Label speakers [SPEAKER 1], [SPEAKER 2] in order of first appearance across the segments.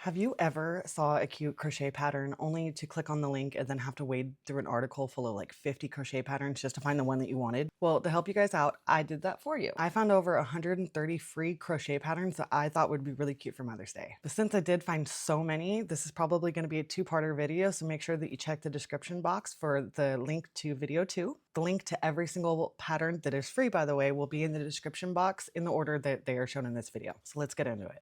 [SPEAKER 1] Have you ever saw a cute crochet pattern only to click on the link and then have to wade through an article full of like 50 crochet patterns just to find the one that you wanted? Well, to help you guys out, I did that for you. I found over 130 free crochet patterns that I thought would be really cute for Mother's Day. But since I did find so many, this is probably going to be a two-parter video, so make sure that you check the description box for the link to video 2. The link to every single pattern that is free, by the way, will be in the description box in the order that they are shown in this video. So let's get into it.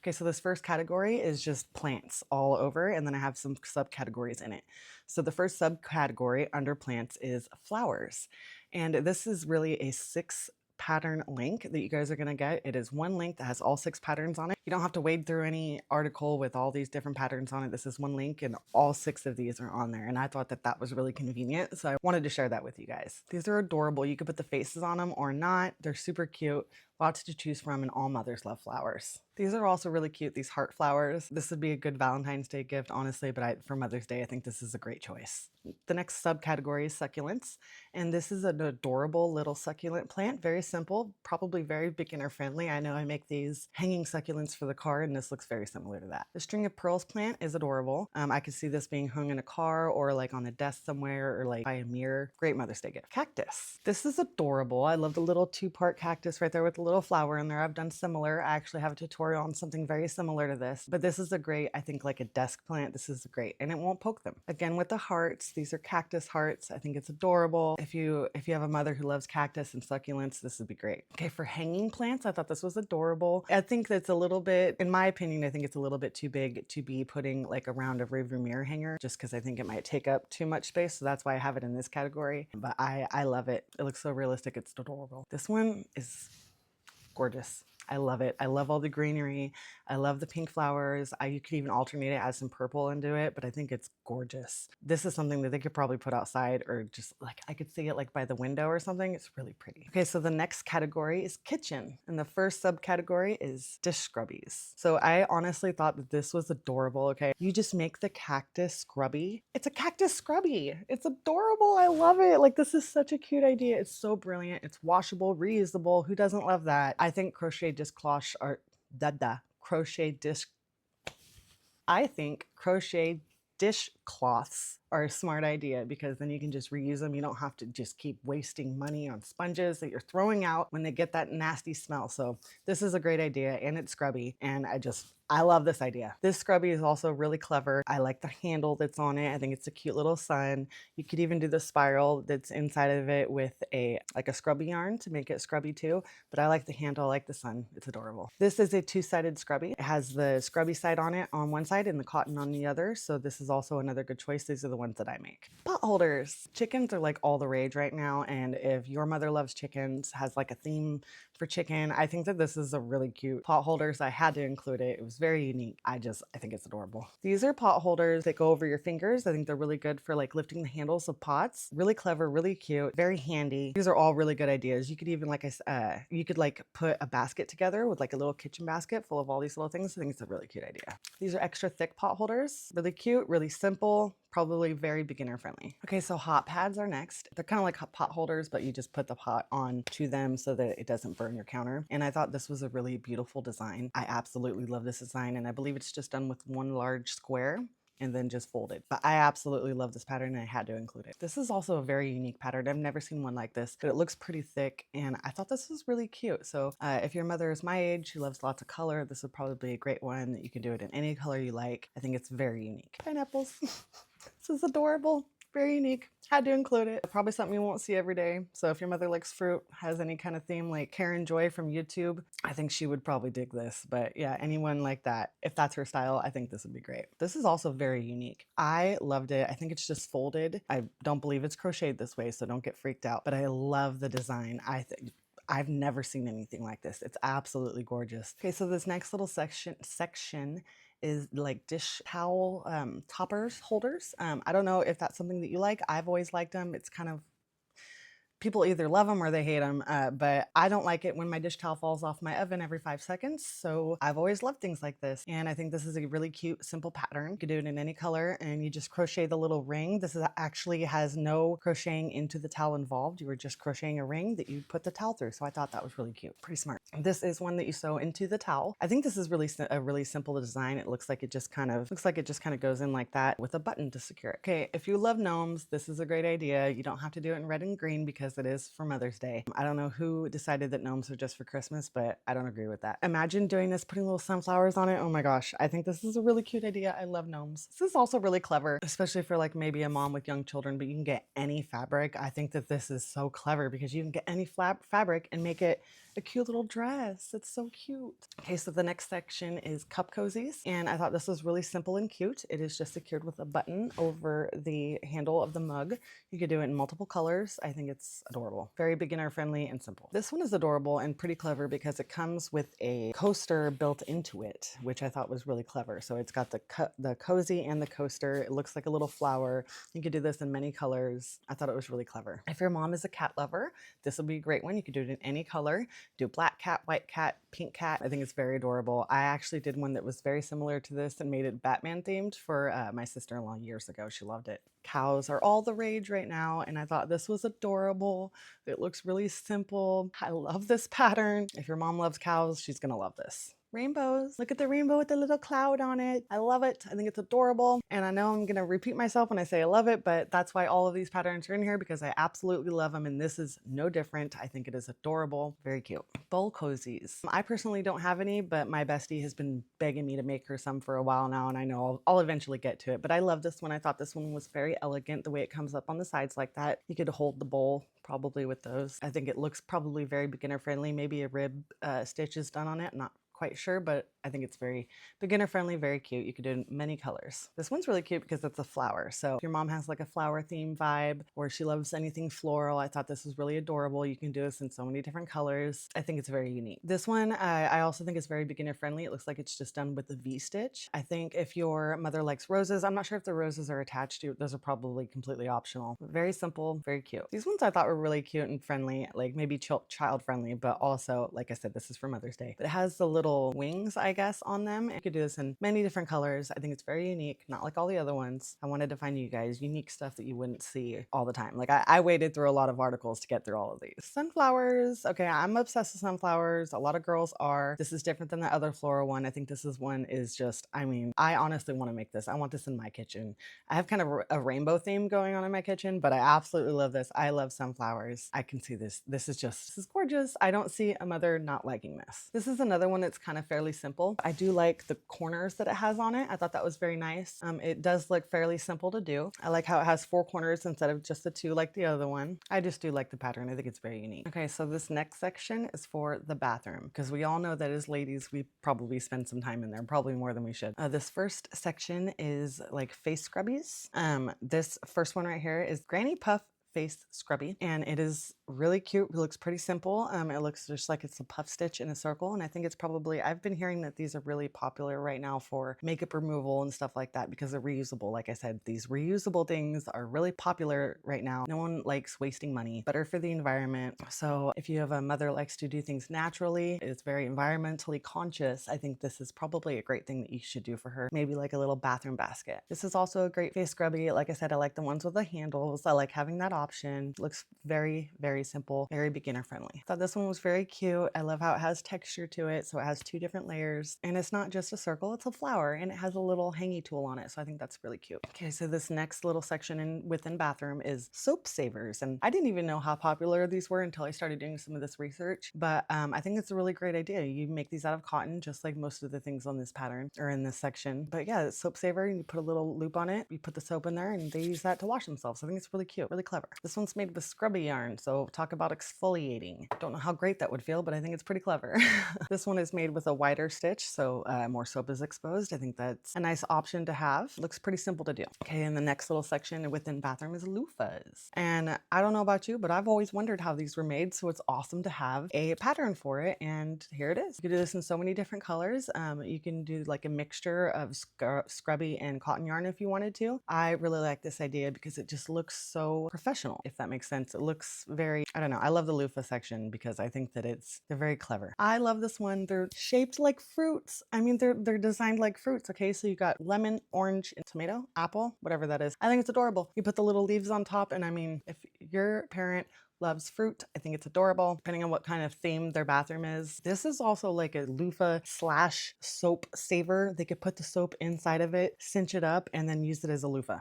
[SPEAKER 1] Okay, so this first category is just plants all over, and then I have some subcategories in it. So the first subcategory under plants is flowers. And this is really a 6 pattern link that you guys are gonna get. It is one link that has all 6 patterns on it. You don't have to wade through any article with all these different patterns on it. This is one link and all 6 of these are on there. And I thought that that was really convenient. So I wanted to share that with you guys. These are adorable. You could put the faces on them or not. They're super cute. Lots to choose from, and all mothers love flowers. These are also really cute, these heart flowers. This would be a good Valentine's Day gift, honestly, but for Mother's Day, I think this is a great choice. The next subcategory is succulents, and this is an adorable little succulent plant. Very simple, probably very beginner friendly. I know I make these hanging succulents for the car, and this looks very similar to that. The string of pearls plant is adorable. I could see this being hung in a car or like on a desk somewhere or like by a mirror. Great Mother's Day gift. Cactus. This is adorable. I love the little 2-part cactus right there with the little flower in there. I've done similar. I actually have a tutorial on something very similar to this, but this is a great, I think like a desk plant. This is great, and it won't poke them. Again, with the hearts, these are cactus hearts. I think it's adorable. If you have a mother who loves cactus and succulents, this would be great. Okay, for hanging plants, I thought this was adorable. I think that's a little bit, in my opinion, I think it's a little bit too big to be putting like around a rearview mirror hanger, just because I think it might take up too much space. So that's why I have it in this category. But I love it. It looks so realistic. It's adorable. This one is gorgeous. I love it. I love all the greenery. I love the pink flowers. You could even alternate it, add some purple into it, but I think it's gorgeous. This is something that they could probably put outside, or just like I could see it like by the window or something. It's really pretty. Okay, so the next category is kitchen, and the first subcategory is dish scrubbies. So I honestly thought that this was adorable. Okay, you just make the cactus scrubby. It's a cactus scrubby. It's adorable. I love it. Like, this is such a cute idea. It's so brilliant. It's washable, reusable. Who doesn't love that? I think I think crochet dishcloths are a smart idea, because then you can just reuse them. You don't have to just keep wasting money on sponges that you're throwing out when they get that nasty smell. So this is a great idea, and it's scrubby, and I love this idea. This scrubby is also really clever. I like the handle that's on it. I think it's a cute little sun. You could even do the spiral that's inside of it with like a scrubby yarn to make it scrubby too. But I like the handle, I like the sun. It's adorable. This is a 2-sided scrubby. It has the scrubby side on it on one side and the cotton on the other. So this is also another good choice. These are the ones that I make. Potholders. Chickens are like all the rage right now. And if your mother loves chickens, has like a theme for chicken, I think that this is a really cute potholders. I had to include it. It was very unique. I think it's adorable. These are pot holders that go over your fingers. I think they're really good for like lifting the handles of pots. Really clever, really cute, very handy. These are all really good ideas. You could even you could like put a basket together with like a little kitchen basket full of all these little things. I think it's a really cute idea. These are extra thick pot holders. Really cute, really simple, probably very beginner friendly. Okay, so hot pads are next. They're kind of like pot holders, but you just put the pot on to them so that it doesn't burn your counter. And I thought this was a really beautiful design. I absolutely love this design, and I believe it's just done with one large square and then just folded. But I absolutely love this pattern, and I had to include it. This is also a very unique pattern. I've never seen one like this, but it looks pretty thick, and I thought this was really cute. So if your mother is my age, who loves lots of color, this would probably be a great one. You can do it in any color you like. I think it's very unique. Pineapples. This is adorable. Very unique. Had to include it. Probably something you won't see every day. So if your mother likes fruit, has any kind of theme like Karen Joy from YouTube, I think she would probably dig this. But yeah, anyone like that, if that's her style, I think this would be great. This is also very unique. I loved it. I think it's just folded. I don't believe it's crocheted this way, so don't get freaked out. But I love the design. I've never seen anything like this. It's absolutely gorgeous. Okay, so this next little section is like dish towel toppers holders. I don't know if that's something that you like. I've always liked them. It's kind of People either love them or they hate them, but I don't like it when my dish towel falls off my oven every 5 seconds. So I've always loved things like this. And I think this is a really cute, simple pattern. You can do it in any color and you just crochet the little ring. This is actually has no crocheting into the towel involved. You were just crocheting a ring that you put the towel through. So I thought that was really cute. Pretty smart. This is one that you sew into the towel. I think this is really a really simple design. It looks like it just kind of goes in like that with a button to secure it. Okay, if you love gnomes, this is a great idea. You don't have to do it in red and green because it is for Mother's Day. I don't know who decided that gnomes are just for Christmas, but I don't agree with that. Imagine doing this, putting little sunflowers on it. Oh my gosh, I think this is a really cute idea. I love gnomes. This is also really clever, especially for like maybe a mom with young children, but you can get any fabric. I think that this is so clever because you can get any fabric and make it a cute little dress. It's so cute. Okay, so the next section is cup cozies, and I thought this was really simple and cute. It is just secured with a button over the handle of the mug. You could do it in multiple colors. I think it's adorable. Very beginner friendly and simple. This one is adorable and pretty clever because it comes with a coaster built into it, which I thought was really clever. So it's got the cozy and the coaster. It looks like a little flower. You could do this in many colors. I thought it was really clever. If your mom is a cat lover, this will be a great one. You could do it in any color. Do black cat, white cat, pink cat. I think it's very adorable. I actually did one that was very similar to this and made it Batman themed for my sister-in-law years ago. She loved it. Cows are all the rage right now, and I thought this was adorable. It looks really simple. I love this pattern. If your mom loves cows, she's gonna love this. Rainbows. Look at the rainbow with the little cloud on it. I love it. I think it's adorable. And I know I'm going to repeat myself when I say I love it, but that's why all of these patterns are in here, because I absolutely love them. And this is no different. I think it is adorable. Very cute. Bowl cozies. I personally don't have any, but my bestie has been begging me to make her some for a while now, and I know I'll eventually get to it. But I love this one. I thought this one was very elegant, the way it comes up on the sides like that. You could hold the bowl probably with those. I think it looks probably very beginner friendly. Maybe a rib stitch is done on it. Not quite sure, but I think it's very beginner friendly, very cute. You could do it in many colors. This one's really cute because it's a flower. So if your mom has like a flower theme vibe or she loves anything floral, I thought this was really adorable. You can do this in so many different colors. I think it's very unique. This one, I also think is very beginner friendly. It looks like it's just done with the V-stitch. I think if your mother likes roses, I'm not sure if the roses are attached to it. Those are probably completely optional. Very simple, very cute. These ones I thought were really cute and friendly, like maybe child friendly, but also, like I said, this is for Mother's Day. But it has the little wings, I guess, on them. You could do this in many different colors. I think it's very unique, not like all the other ones. I wanted to find you guys unique stuff that you wouldn't see all the time. Like I waded through a lot of articles to get through all of these. Sunflowers. Okay, I'm obsessed with sunflowers. A lot of girls are. This is different than the other floral one. I think this is one is just, I mean, I honestly want to make this. I want this in my kitchen. I have kind of a rainbow theme going on in my kitchen, but I absolutely love this. I love sunflowers. I can see this. This is gorgeous. I don't see a mother not liking this. This is another one that's kind of fairly simple. I do like the corners that it has on it. I thought that was very nice. It does look fairly simple to do. I like how it has 4 corners instead of just the 2 like the other one. I just do like the pattern. I think it's very unique. Okay, so this next section is for the bathroom, because we all know that as ladies, we probably spend some time in there, probably more than we should. This first section is like face scrubbies. This first one right here is Granny Puff face scrubby, and it is really cute. It looks pretty simple. It looks just like it's a puff stitch in a circle, and I think it's probably, I've been hearing that these are really popular right now for makeup removal and stuff like that because they're reusable. Like I said, these reusable things are really popular right now. No one likes wasting money, better for the environment. So if you have a mother that likes to do things naturally, is very environmentally conscious, I think this is probably a great thing that you should do for her. Maybe like a little bathroom basket. This is also a great face scrubby. Like I said, I like the ones with the handles. I like having that option. Looks very, very simple, very beginner friendly. Thought this one was very cute. I love how it has texture to it. So it has 2 different layers, and it's not just a circle, it's a flower, and it has a little hangy tool on it. So I think that's really cute. Okay, so this next little section within bathroom is soap savers. And I didn't even know how popular these were until I started doing some of this research. But I think it's a really great idea. You make these out of cotton, just like most of the things on this pattern or in this section. But yeah, it's soap saver, and you put a little loop on it. You put the soap in there, and they use that to wash themselves. I think it's really cute, really clever. This one's made with scrubby yarn, so talk about exfoliating. Don't know how great that would feel, but I think it's pretty clever. This one is made with a wider stitch, so more soap is exposed. I think that's a nice option to have. Looks pretty simple to do. Okay, and the next little section within bathroom is loofahs. And I don't know about you, but I've always wondered how these were made, so it's awesome to have a pattern for it, and here it is. You can do this in so many different colors. You can do like a mixture of scrubby and cotton yarn if you wanted to. I really like this idea because it just looks so professional professional, if that makes sense. It looks very, I don't know. I love the loofah section because I think that they're very clever. I love this one. They're shaped like fruits. I mean, they're designed like fruits. Okay, so you got lemon, orange, and tomato, apple, whatever that is. I think it's adorable. You put the little leaves on top, and I mean, if your parent loves fruit, I think it's adorable, depending on what kind of theme their bathroom is. This is also like a loofah slash soap saver. They could put the soap inside of it, cinch it up, and then use it as a loofah.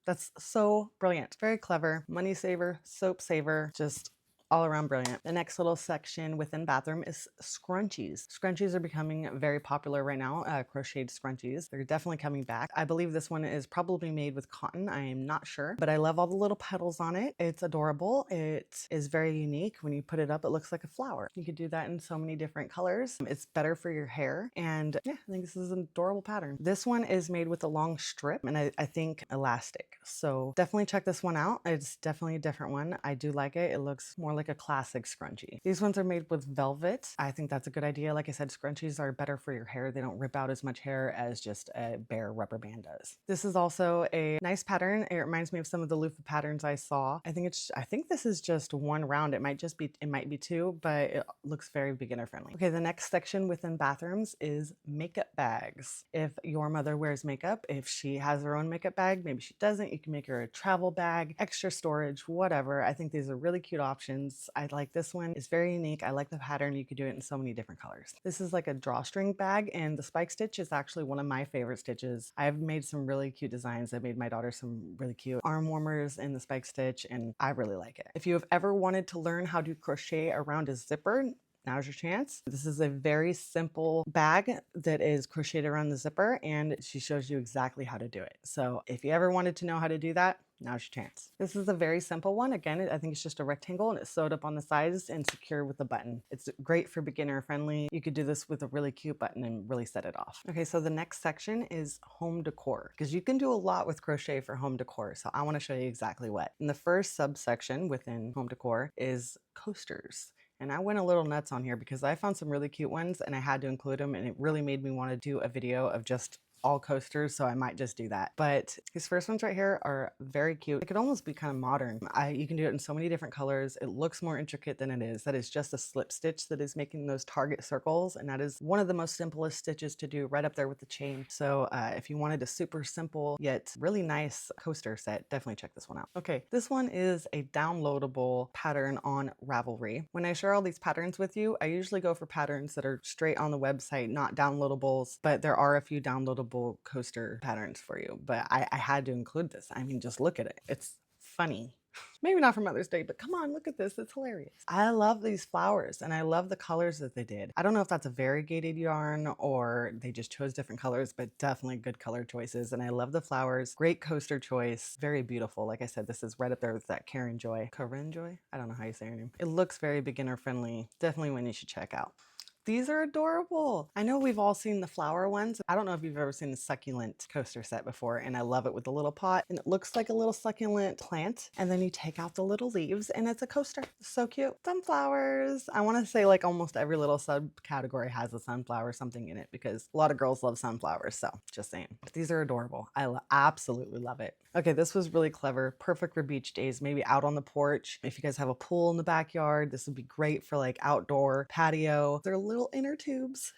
[SPEAKER 1] That's so brilliant. Very clever. Money saver, soap saver, just all around brilliant. The next little section within bathroom is scrunchies. Scrunchies are becoming very popular right now, crocheted scrunchies. They're definitely coming back. I believe this one is probably made with cotton. I am not sure, but I love all the little petals on it. It's adorable. It is very unique. When you put it up, it looks like a flower. You could do that in so many different colors. It's better for your hair. And yeah, I think this is an adorable pattern. This one is made with a long strip and I think elastic. So definitely check this one out. It's definitely a different one. I do like it. It looks more like a classic scrunchie. These ones are made with velvet. I think that's a good idea. Like I said, scrunchies are better for your hair. They don't rip out as much hair as just a bare rubber band does. This is also a nice pattern. It reminds me of some of the loofah patterns I saw. I think this is just one round. It might be two, but it looks very beginner friendly. Okay, the next section within bathrooms is makeup bags. If your mother wears makeup, if she has her own makeup bag, maybe she doesn't, you can make her a travel bag, extra storage, whatever. I think these are really cute options. I like this one. It's very unique. I like the pattern. You could do it in so many different colors. This is like a drawstring bag, and the spike stitch is actually one of my favorite stitches. I've made some really cute designs. I made my daughter some really cute arm warmers in the spike stitch, and I really like it. If you have ever wanted to learn how to crochet around a zipper, now's your chance. This is a very simple bag that is crocheted around the zipper, and she shows you exactly how to do it. So if you ever wanted to know how to do that, now's your chance. This is a very simple one. Again, I think it's just a rectangle and it's sewed up on the sides and secure with a button. It's great for beginner friendly. You could do this with a really cute button and really set it off. Okay, so the next section is home decor, because you can do a lot with crochet for home decor. So I want to show you exactly what. And the first subsection within home decor is coasters. And I went a little nuts on here because I found some really cute ones and I had to include them, and it really made me want to do a video of just all coasters, so I might just do that. But these first ones right here are very cute. It could almost be kind of modern. You can do it in so many different colors. It looks more intricate than it is. That is just a slip stitch that is making those target circles, and that is one of the most simplest stitches to do, right up there with the chain. So if you wanted a super simple yet really nice coaster set, definitely check this one out. Okay, this one is a downloadable pattern on Ravelry. When I share all these patterns with you, I usually go for patterns that are straight on the website, not downloadables, but there are a few downloadable coaster patterns for you. But I had to include this. I mean, just look at it. It's funny. Maybe not for Mother's Day, but come on, look at this. It's hilarious. I love these flowers and I love the colors that they did. I don't know if that's a variegated yarn or they just chose different colors, but definitely good color choices. And I love the flowers. Great coaster choice. Very beautiful. Like I said, this is right up there with that Karen Joy. Karen Joy? I don't know how you say her name. It looks very beginner friendly. Definitely one you should check out. These are adorable. I know we've all seen the flower ones. I don't know if you've ever seen the succulent coaster set before, and I love it with the little pot, and it looks like a little succulent plant, and then you take out the little leaves and it's a coaster. So cute. Sunflowers. I want to say like almost every little subcategory has a sunflower something in it because a lot of girls love sunflowers, so just saying. But these are adorable. I absolutely love it. Okay, this was really clever. Perfect for beach days, maybe out on the porch. If you guys have a pool in the backyard, this would be great for like outdoor patio. They're little inner tubes.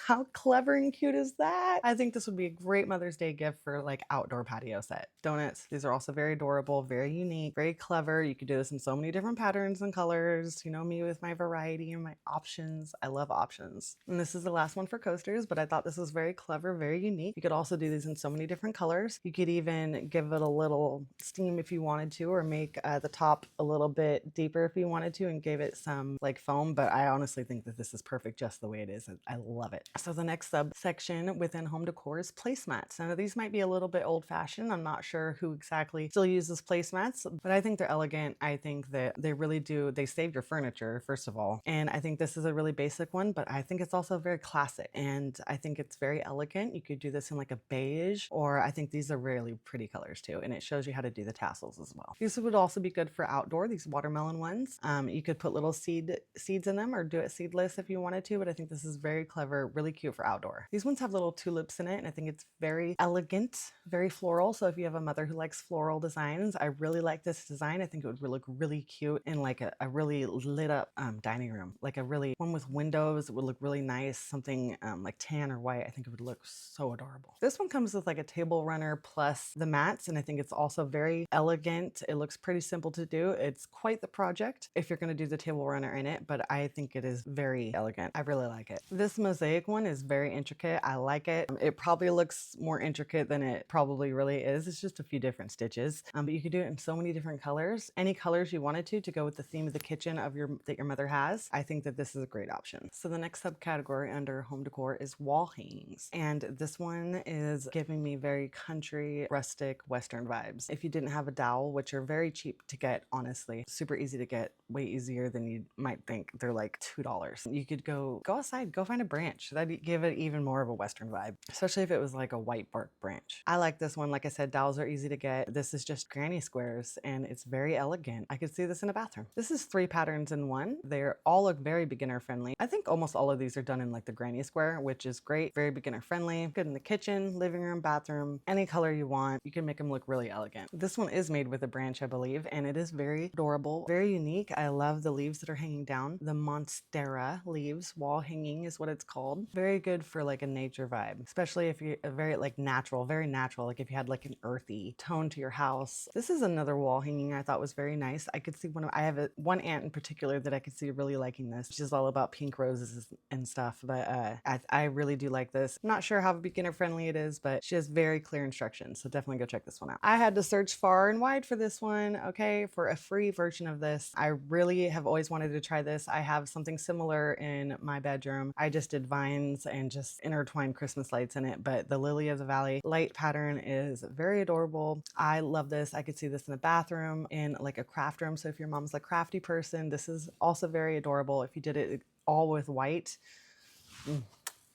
[SPEAKER 1] How clever and cute is that? I think this would be a great Mother's Day gift for like outdoor patio set. Donuts. These are also very adorable, very unique, very clever. You could do this in so many different patterns and colors. You know me with my variety and my options. I love options. And this is the last one for coasters, but I thought this was very clever, very unique. You could also do these in so many different colors. You could even give it a little steam if you wanted to, or make the top a little bit deeper if you wanted to and give it some like foam, but I honestly think that this is perfect just the way it is. I love it. So the next subsection within home decor is placemats. Now these might be a little bit old fashioned. I'm not sure who exactly still uses placemats, but I think they're elegant. I think that they really do, they save your furniture, first of all. And I think this is a really basic one, but I think it's also very classic and I think it's very elegant. You could do this in like a beige, or I think these are really pretty colors too. And it shows you how to do the tassels as well. These would also be good for outdoor, these watermelon ones. You could put little seeds in them or do it seedless if you wanted to, but I think this is very clever, really really cute for outdoor. These ones have little tulips in it, and I think it's very elegant, very floral. So if you have a mother who likes floral designs, I really like this design. I think it would look really cute in like a really lit up dining room, like a really one with windows. It would look really nice, something like tan or white. I think it would look so adorable. This one comes with like a table runner plus the mats, and I think it's also very elegant. It looks pretty simple to do. It's quite the project if you're going to do the table runner in it, but I think it is very elegant. I really like it. This mosaic one is very intricate. I like it. It probably looks more intricate than it probably really is. It's just a few different stitches, but you could do it in so many different colors. Any colors you wanted to go with the theme of the kitchen of that your mother has. I think that this is a great option. So the next subcategory under home decor is wall hangings, and this one is giving me very country, rustic, western vibes. If you didn't have a dowel, which are very cheap to get, honestly, super easy to get, way easier than you might think. They're like $2. You could go outside, go find a branch. That'd give it even more of a western vibe, especially if it was like a white bark branch. I like this one. Like I said, dowels are easy to get. This is just granny squares, and it's very elegant. I could see this in a bathroom. This is 3 patterns in one. They're all look very beginner friendly. I think almost all of these are done in like the granny square, which is great. Very beginner friendly. Good in the kitchen, living room, bathroom, any color you want. You can make them look really elegant. This one is made with a branch, I believe, and it is very adorable, very unique. I love the leaves that are hanging down. The Monstera leaves, wall hanging is what it's called. Very good for like a nature vibe, especially if you're very natural, like if you had like an earthy tone to your house. This is another wall hanging I thought was very nice. I could see I have one aunt in particular that I could see really liking this. She's all about pink roses and stuff, but I really do like this. I'm not sure how beginner friendly it is, but she has very clear instructions, so definitely go check this one out. I had to search far and wide for this one, okay, for a free version of this. I really have always wanted to try this. I have something similar in my bedroom. I just did vines and just intertwined Christmas lights in it, but the Lily of the Valley light pattern is very adorable. I love this. I could see this in the bathroom, in like a craft room. So if your mom's a crafty person, this is also very adorable. If you did it all with white,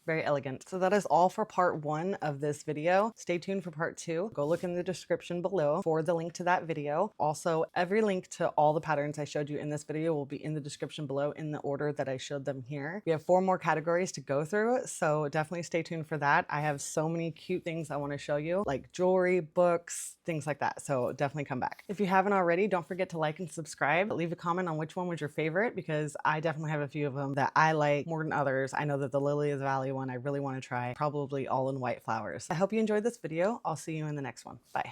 [SPEAKER 1] very elegant. So that is all for part 1 of this video. Stay tuned for part 2. Go look in the description below for the link to that video. Also, every link to all the patterns I showed you in this video will be in the description below in the order that I showed them here. We have 4 more categories to go through, so definitely stay tuned for that. I have so many cute things I want to show you, like jewelry, books, things like that. So definitely come back. If you haven't already, don't forget to like and subscribe. Leave a comment on which one was your favorite, because I definitely have a few of them that I like more than others. I know that the Lily of the Valley one I really want to try, probably all in white flowers. I hope you enjoyed this video. I'll see you in the next one. Bye.